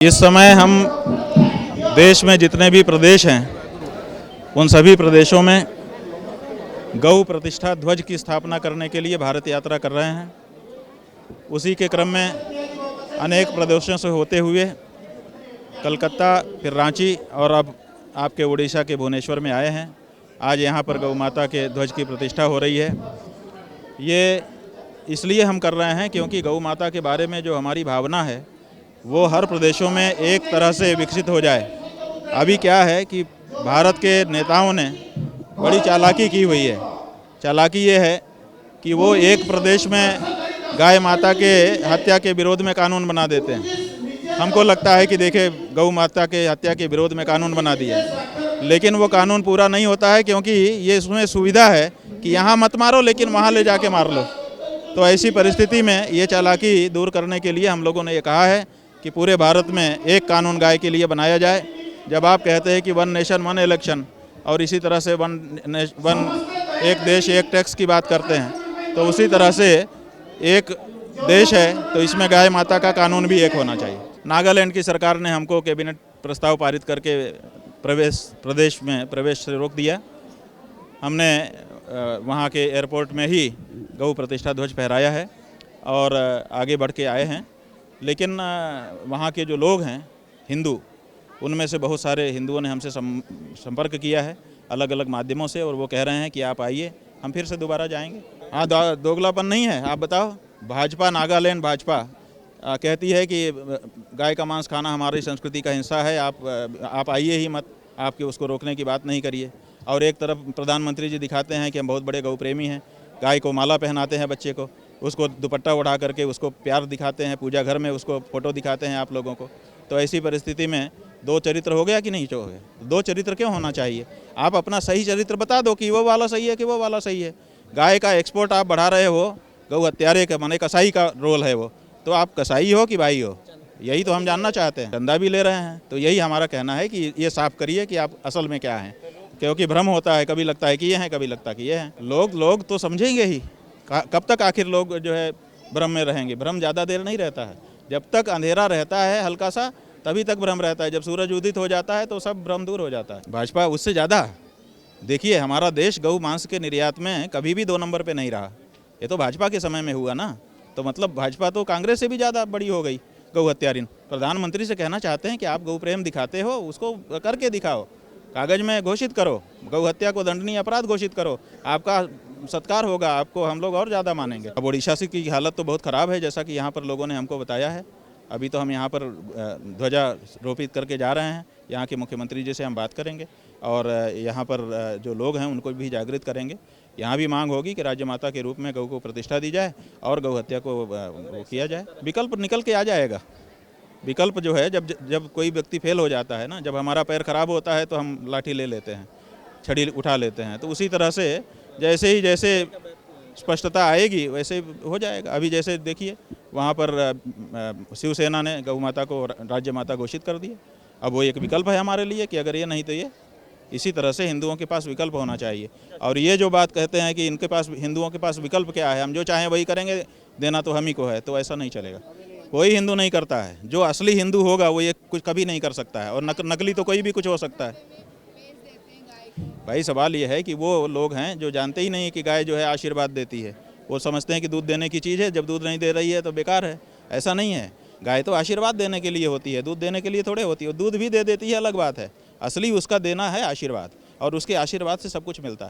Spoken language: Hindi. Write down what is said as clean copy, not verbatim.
इस समय हम देश में जितने भी प्रदेश हैं उन सभी प्रदेशों में गौ प्रतिष्ठा ध्वज की स्थापना करने के लिए भारत यात्रा कर रहे हैं। उसी के क्रम में अनेक प्रदेशों से होते हुए कलकत्ता, फिर रांची और अब आपके उड़ीसा के भुवनेश्वर में आए हैं। आज यहाँ पर गौ माता के ध्वज की प्रतिष्ठा हो रही है। ये इसलिए हम कर रहे हैं क्योंकि गौ माता के बारे में जो हमारी भावना है वो हर प्रदेशों में एक तरह से विकसित हो जाए। अभी क्या है कि भारत के नेताओं ने बड़ी चालाकी की हुई है। चालाकी ये है कि वो एक प्रदेश में गाय माता के हत्या के विरोध में कानून बना देते हैं। हमको लगता है कि देखिए गौ माता के हत्या के विरोध में कानून बना दिया, लेकिन वो कानून पूरा नहीं होता है क्योंकि ये इसमें सुविधा है कि यहाँ मत मारो लेकिन वहाँ ले जाके मार लो। तो ऐसी परिस्थिति में ये चालाकी दूर करने के लिए हम लोगों ने ये कहा है कि पूरे भारत में एक कानून गाय के लिए बनाया जाए। जब आप कहते हैं कि वन नेशन वन इलेक्शन और इसी तरह से एक देश एक टैक्स की बात करते हैं, तो उसी तरह से एक देश है तो इसमें गाय माता का कानून भी एक होना चाहिए। नागालैंड की सरकार ने हमको कैबिनेट प्रस्ताव पारित करके प्रदेश में प्रवेश से रोक दिया। हमने वहाँ के एयरपोर्ट में ही गौ प्रतिष्ठा ध्वज फहराया है और आगे बढ़ के आए हैं। लेकिन वहाँ के जो लोग हैं हिंदू, उनमें से बहुत सारे हिंदुओं ने हमसे संपर्क किया है अलग अलग माध्यमों से, और वो कह रहे हैं कि आप आइए, हम फिर से दोबारा जाएंगे। हाँ, दोगलापन नहीं है। आप बताओ, भाजपा, नागालैंड भाजपा कहती है कि गाय का मांस खाना हमारी संस्कृति का हिस्सा है, आप आइए ही मत, आपके उसको रोकने की बात नहीं करिए। और एक तरफ प्रधानमंत्री जी दिखाते हैं कि हम बहुत बड़े गौ प्रेमी हैं, गाय को माला पहनाते हैं, बच्चे को उसको दुपट्टा उठा करके उसको प्यार दिखाते हैं, पूजा घर में उसको फ़ोटो दिखाते हैं आप लोगों को। तो ऐसी परिस्थिति में दो चरित्र हो गया कि नहीं हो गया? दो चरित्र क्यों होना चाहिए? आप अपना सही चरित्र बता दो कि वो वाला सही है कि वो वाला सही है। गाय का एक्सपोर्ट आप बढ़ा रहे हो, गौ हत्यारे का माने कसाई का रोल है वो, तो आप कसाई हो कि भाई हो? यही तो हम जानना चाहते हैं। चंदा भी ले रहे हैं, तो यही हमारा कहना है कि ये साफ करिए कि आप असल में क्या हैं, क्योंकि भ्रम होता है, कभी लगता है कि ये हैं, कभी लगता है कि ये हैं। लोग तो समझेंगे ही। कब तक आखिर लोग जो है भ्रम में रहेंगे? भ्रम ज़्यादा देर नहीं रहता है। जब तक अंधेरा रहता है हल्का सा, तभी तक भ्रम रहता है। जब सूरज उदित हो जाता है तो सब भ्रम दूर हो जाता है। भाजपा उससे ज़्यादा, देखिए हमारा देश गौ मांस के निर्यात में कभी भी 2 नंबर पे नहीं रहा। ये तो भाजपा के समय में हुआ ना, तो मतलब भाजपा तो कांग्रेस से भी ज़्यादा बड़ी हो गई गौ हत्यारिन। प्रधानमंत्री से कहना चाहते हैं कि आप गौ प्रेम दिखाते हो, उसको करके दिखाओ, कागज में घोषित करो, गौ हत्या को दंडनीय अपराध घोषित करो, आपका सत्कार होगा, आपको हम लोग और ज़्यादा मानेंगे। अब उड़ीसा की हालत तो बहुत ख़राब है, जैसा कि यहाँ पर लोगों ने हमको बताया है। अभी तो हम यहाँ पर ध्वजा रोपित करके जा रहे हैं। यहाँ के मुख्यमंत्री जी से हम बात करेंगे और यहाँ पर जो लोग हैं उनको भी जागृत करेंगे। यहाँ भी मांग होगी कि राज्य माता के रूप में गौ को प्रतिष्ठा दी जाए और गौ हत्या को वो किया जाए। विकल्प निकल के आ जाएगा। विकल्प जो है, जब कोई व्यक्ति फेल हो जाता है ना, जब हमारा पैर खराब होता है तो हम लाठी ले लेते हैं, छड़ी उठा लेते हैं, तो उसी तरह से जैसे स्पष्टता आएगी वैसे हो जाएगा। अभी जैसे देखिए वहाँ पर शिवसेना ने गौ माता को राज्य माता घोषित कर दिया। अब वो एक विकल्प है हमारे लिए कि अगर ये नहीं तो ये। इसी तरह से हिंदुओं के पास विकल्प होना चाहिए। और ये जो बात कहते हैं कि इनके पास, हिंदुओं के पास विकल्प क्या है, हम जो चाहें वही करेंगे, देना तो हम ही को है, तो ऐसा नहीं चलेगा। कोई हिंदू नहीं करता है। जो असली हिंदू होगा वो ये कुछ कभी नहीं कर सकता है, और नकली तो कोई भी कुछ हो सकता है। भाई सवाल ये है कि वो लोग हैं जो जानते ही नहीं कि गाय जो है आशीर्वाद देती है। वो समझते हैं कि दूध देने की चीज़ है, जब दूध नहीं दे रही है तो बेकार है। ऐसा नहीं है। गाय तो आशीर्वाद देने के लिए होती है, दूध देने के लिए थोड़े होती है। दूध भी दे देती है, अलग बात है। असली उसका देना है आशीर्वाद, और उसके आशीर्वाद से सब कुछ मिलता है।